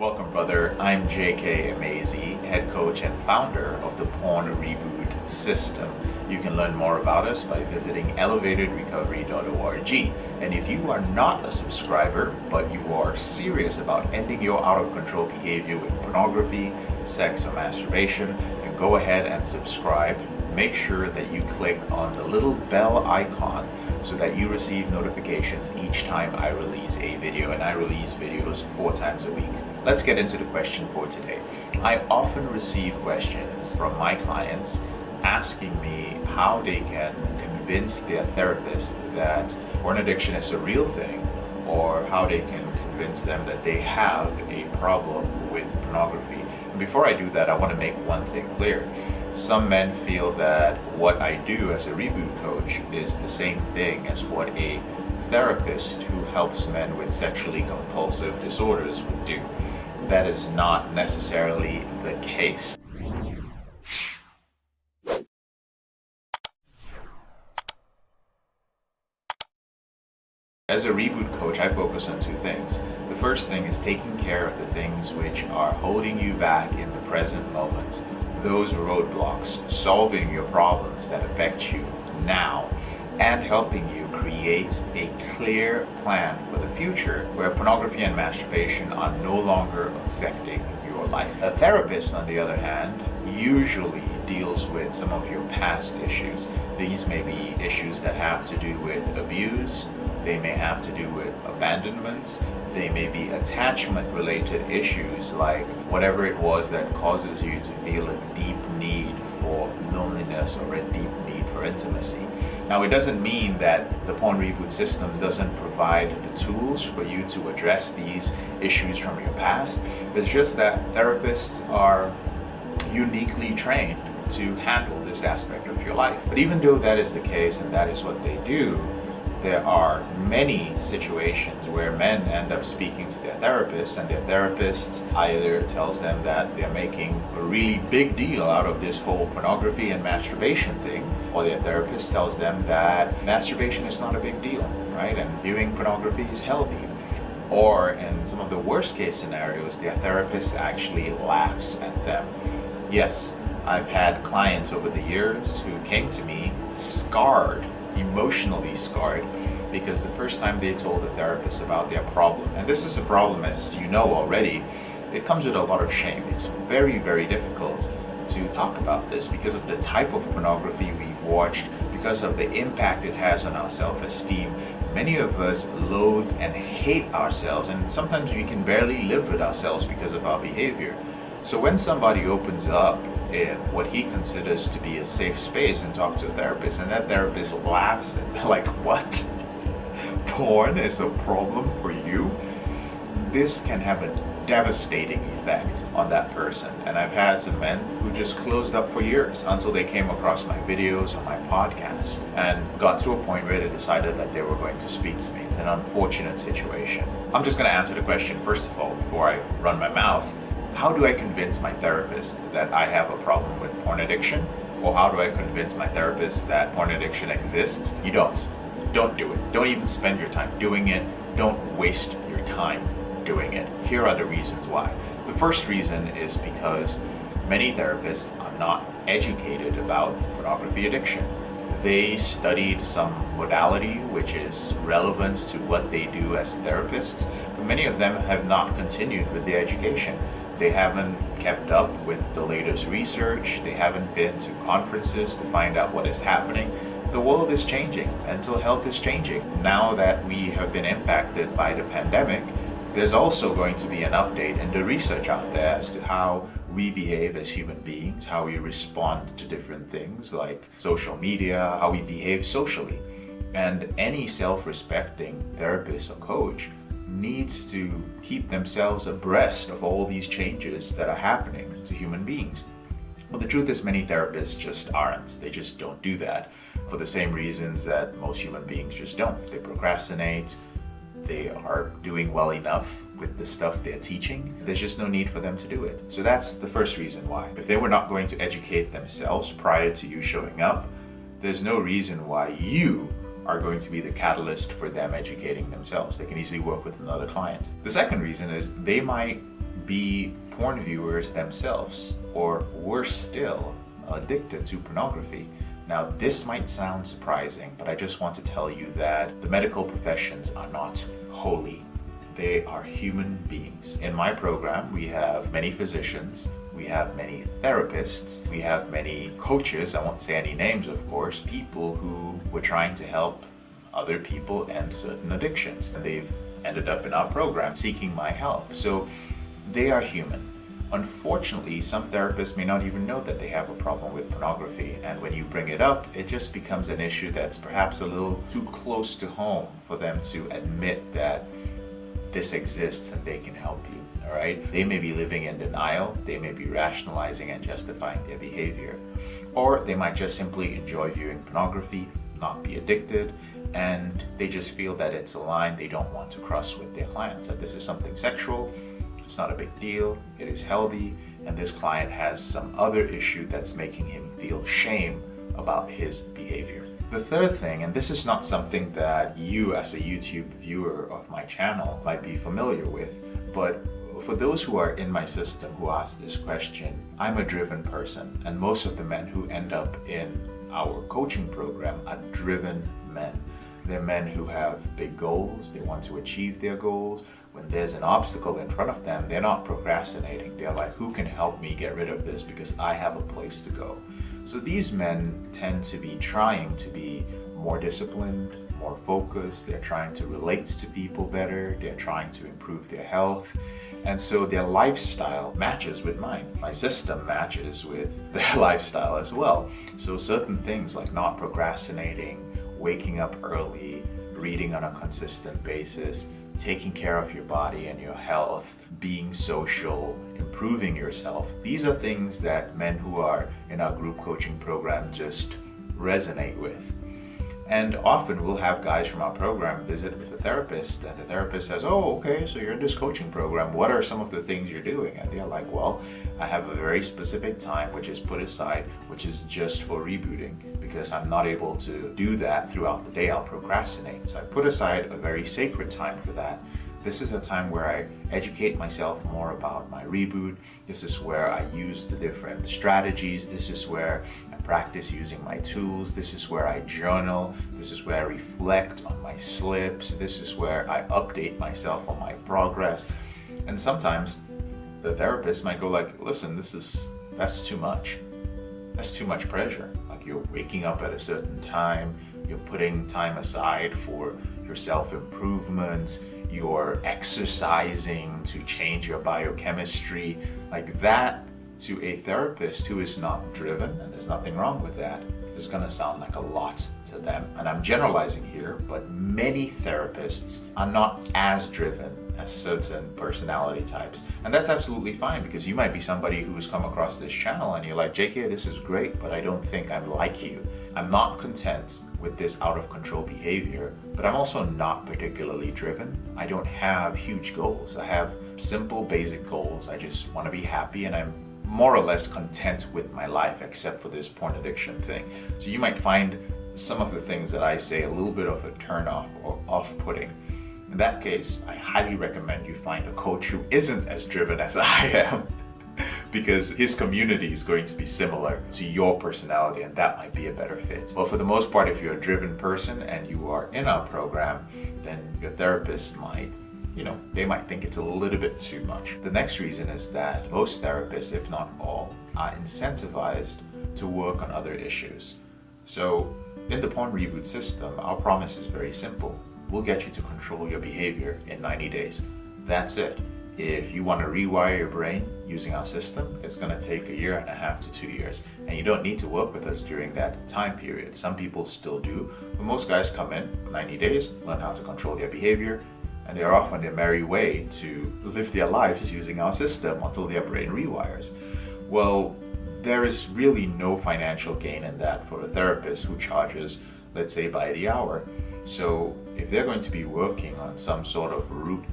Welcome, brother. I'm JK Emezi, head coach and founder of the PornReboot system. You can learn more about us by visiting elevatedrecovery.org. And if you are not a subscriber, but you are serious about ending your out-of-control behavior with pornography, sex, or masturbation, then go ahead and subscribe. Make sure that you click on the little bell icon so that you receive notifications each time I release a video, and I release videos 4 times a week. Let's get into the question for today. I often receive questions from my clients asking me how they can convince their therapist that porn addiction is a real thing, or how they can convince them that they have a problem with pornography. And before I do that, I want to make one thing clear. Some men feel that what I do as a reboot coach is the same thing as what a therapist who helps men with sexually compulsive disorders would do. That is not necessarily the case. As a reboot coach, I focus on 2 things. The first thing is taking care of the things which are holding you back in the present moment. Those roadblocks, solving your problems that affect you now, and helping you create a clear plan for the future where pornography and masturbation are no longer affecting your life. A therapist, on the other hand, usually deals with some of your past issues. These may be issues that have to do with abuse, they may have to do with abandonment, they may be attachment-related issues like whatever it was that causes you to feel a deep need for loneliness or a deep need for intimacy. Now, it doesn't mean that the PornReboot system doesn't provide the tools for you to address these issues from your past. It's just that therapists are uniquely trained to handle this aspect of your life. But even though that is the case and that is what they do, there are many situations where men end up speaking to their therapists, and their therapist either tells them that they're making a really big deal out of this whole pornography and masturbation thing, or their therapist tells them that masturbation is not a big deal, right? And viewing pornography is healthy. Or in some of the worst case scenarios, their therapist actually laughs at them. Yes, I've had clients over the years who came to me scarred, emotionally scarred, because the first time they told the therapist about their problem, and this is a problem, as you know already, it comes with a lot of shame. It's very, very difficult to talk about this because of the type of pornography we've watched, because of the impact it has on our self-esteem. Many of us loathe and hate ourselves, and sometimes we can barely live with ourselves because of our behavior. So when somebody opens up in what he considers to be a safe space and talks to a therapist, and that therapist laughs and they're like, what? Porn is a problem for you? This can have a devastating effect on that person. And I've had some men who just closed up for years until they came across my videos on my podcast and got to a point where they decided that they were going to speak to me. It's an unfortunate situation. I'm just going to answer the question first of all before I run my mouth. How do I convince my therapist that I have a problem with porn addiction? Or how do I convince my therapist that porn addiction exists? You don't. Don't do it. Don't even spend your time doing it. Don't waste your time doing it. Here are the reasons why. The first reason is because many therapists are not educated about pornography addiction. They studied some modality which is relevant to what they do as therapists, but many of them have not continued with the education. They haven't kept up with the latest research. They haven't been to conferences to find out what is happening. The world is changing. Mental health is changing. Now that we have been impacted by the pandemic, there's also going to be an update in the research out there as to how we behave as human beings, how we respond to different things like social media, how we behave socially. And any self-respecting therapist or coach needs to keep themselves abreast of all these changes that are happening to human beings. Well, the truth is many therapists just aren't. They just don't do that for the same reasons that most human beings just don't. They procrastinate. They are doing well enough with the stuff they're teaching. There's just no need for them to do it. So that's the first reason why. If they were not going to educate themselves prior to you showing up, there's no reason why you are going to be the catalyst for them educating themselves. They can easily work with another client. The second reason is they might be porn viewers themselves, or worse still, addicted to pornography. Now, this might sound surprising, but I just want to tell you that the medical professions are not holy. They are human beings. In my program, we have many physicians, we have many therapists, we have many coaches, I won't say any names of course, people who were trying to help other people end certain addictions. And they've ended up in our program seeking my help. So they are human. Unfortunately, some therapists may not even know that they have a problem with pornography, and when you bring it up, it just becomes an issue that's perhaps a little too close to home for them to admit that this exists and they can help you. All right? They may be living in denial, they may be rationalizing and justifying their behavior, or they might just simply enjoy viewing pornography, not be addicted, and they just feel that it's a line they don't want to cross with their clients, that this is something sexual. It's not a big deal, it is healthy, and this client has some other issue that's making him feel shame about his behavior. The third thing, and this is not something that you as a YouTube viewer of my channel might be familiar with, but for those who are in my system who ask this question, I'm a driven person, and most of the men who end up in our coaching program are driven men. They're men who have big goals, they want to achieve their goals. When there's an obstacle in front of them, they're not procrastinating. They're like, who can help me get rid of this because I have a place to go. So these men tend to be trying to be more disciplined, more focused. They're trying to relate to people better. They're trying to improve their health. And so their lifestyle matches with mine. My system matches with their lifestyle as well. So certain things like not procrastinating, waking up early, reading on a consistent basis, taking care of your body and your health, being social, improving yourself. These are things that men who are in our group coaching program just resonate with. And often we'll have guys from our program visit with the therapist, and the therapist says, oh, okay, so you're in this coaching program. What are some of the things you're doing? And they're like, well, I have a very specific time which is put aside, which is just for rebooting, because I'm not able to do that throughout the day. I'll procrastinate. So I put aside a very sacred time for that. This is a time where I educate myself more about my reboot. This is where I use the different strategies. This is where I practice using my tools. This is where I journal. This is where I reflect on my slips. This is where I update myself on my progress. And sometimes the therapist might go like, listen, that's too much. That's too much pressure. Like, you're waking up at a certain time, you're putting time aside for your self-improvement, you're exercising to change your biochemistry. Like, that to a therapist who is not driven, and there's nothing wrong with that, is gonna sound like a lot to them. And I'm generalizing here, but many therapists are not as driven as certain personality types. And that's absolutely fine, because you might be somebody who's come across this channel and you're like, JK, this is great, but I don't think I'm like you. I'm not content with this out of control behavior, but I'm also not particularly driven. I don't have huge goals. I have simple, basic goals. I just want to be happy, and I'm more or less content with my life, except for this porn addiction thing. So you might find some of the things that I say a little bit of a turn off or off-putting. In that case, I highly recommend you find a coach who isn't as driven as I am, because his community is going to be similar to your personality, and that might be a better fit. But for the most part, if you're a driven person and you are in our program, then your therapist might, they might think it's a little bit too much. The next reason is that most therapists, if not all, are incentivized to work on other issues. So in the PornReboot system, our promise is very simple. We'll get you to control your behavior in 90 days. That's it. If you want to rewire your brain using our system, it's going to take 1.5 to 2 years. And you don't need to work with us during that time period. Some people still do, but most guys come in 90 days, learn how to control their behavior, and they're off on their merry way to live their lives using our system until their brain rewires. Well, there is really no financial gain in that for a therapist who charges, let's say, by the hour. So if they're going to be working on some sort of root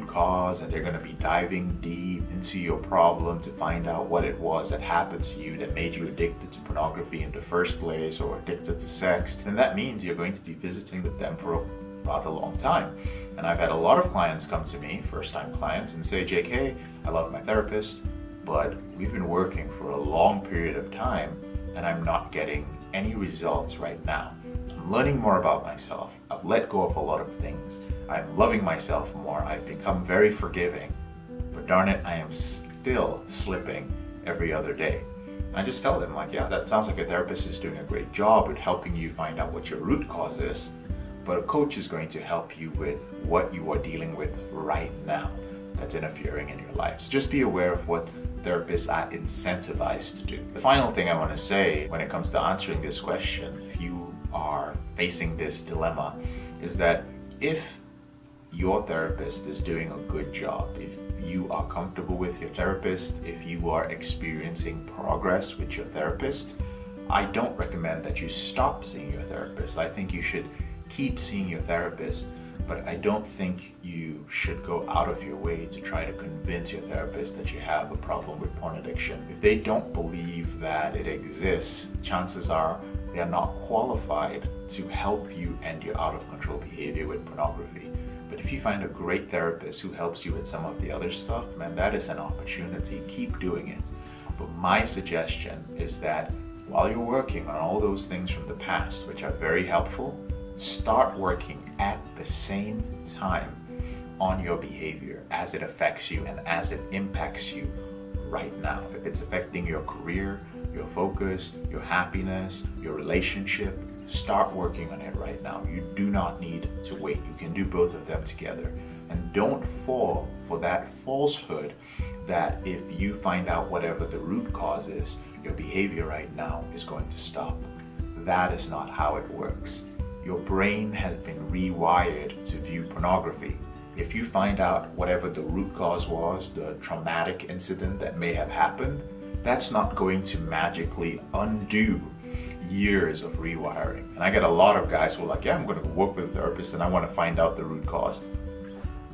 cause, and they're going to be diving deep into your problem to find out what it was that happened to you that made you addicted to pornography in the first place, or addicted to sex, then that means you're going to be visiting with them for a rather long time. And I've had a lot of clients come to me, first-time clients, and say, JK, I love my therapist, but we've been working for a long period of time and I'm not getting any results right now. I'm learning more about myself. I've let go of a lot of things. I'm loving myself more. I've become very forgiving. But darn it, I am still slipping every other day. I just tell them, like, yeah, that sounds like a therapist is doing a great job at helping you find out what your root cause is, but a coach is going to help you with what you are dealing with right now that's interfering in your life. So just be aware of what therapists are incentivized to do. The final thing I want to say when it comes to answering this question, if you are facing this dilemma, is that if your therapist is doing a good job, if you are comfortable with your therapist, if you are experiencing progress with your therapist, I don't recommend that you stop seeing your therapist. I think you should keep seeing your therapist, but I don't think you should go out of your way to try to convince your therapist that you have a problem with porn addiction. If they don't believe that it exists, chances are they are not qualified to help you end your out of control behavior with pornography. But if you find a great therapist who helps you with some of the other stuff, man, that is an opportunity. Keep doing it. But my suggestion is that while you're working on all those things from the past, which are very helpful, start working at the same time on your behavior as it affects you and as it impacts you right now. If it's affecting your career, your focus, your happiness, your relationship, start working on it right now. You do not need to wait. You can do both of them together. And don't fall for that falsehood that if you find out whatever the root cause is, your behavior right now is going to stop. That is not how it works. Your brain has been rewired to view pornography. If you find out whatever the root cause was, the traumatic incident that may have happened, that's not going to magically undo years of rewiring. And I get a lot of guys who are like, yeah, I'm going to work with a therapist and I want to find out the root cause.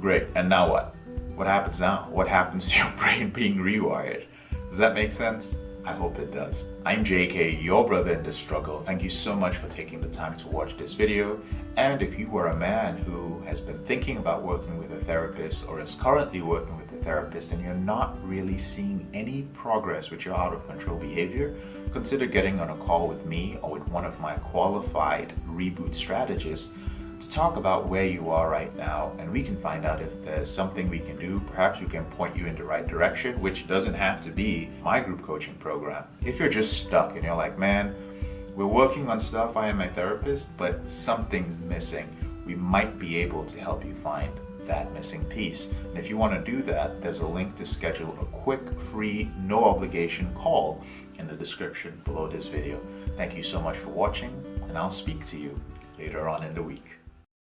Great, and now what? What happens now? What happens to your brain being rewired? Does that make sense? I hope it does. I'm JK, your brother in this struggle. Thank you so much for taking the time to watch this video. And if you were a man who has been thinking about working with a therapist or is currently working with a therapist and you're not really seeing any progress with your out of control behavior, consider getting on a call with me or with one of my qualified reboot strategists to talk about where you are right now, and we can find out if there's something we can do. Perhaps we can point you in the right direction, which doesn't have to be my group coaching program. If you're just stuck and you're like, man, we're working on stuff, I am my therapist, but something's missing, we might be able to help you find that missing piece. And if you want to do that, there's a link to schedule a quick, free, no obligation call in the description below this video. Thank you so much for watching, and I'll speak to you later on in the week.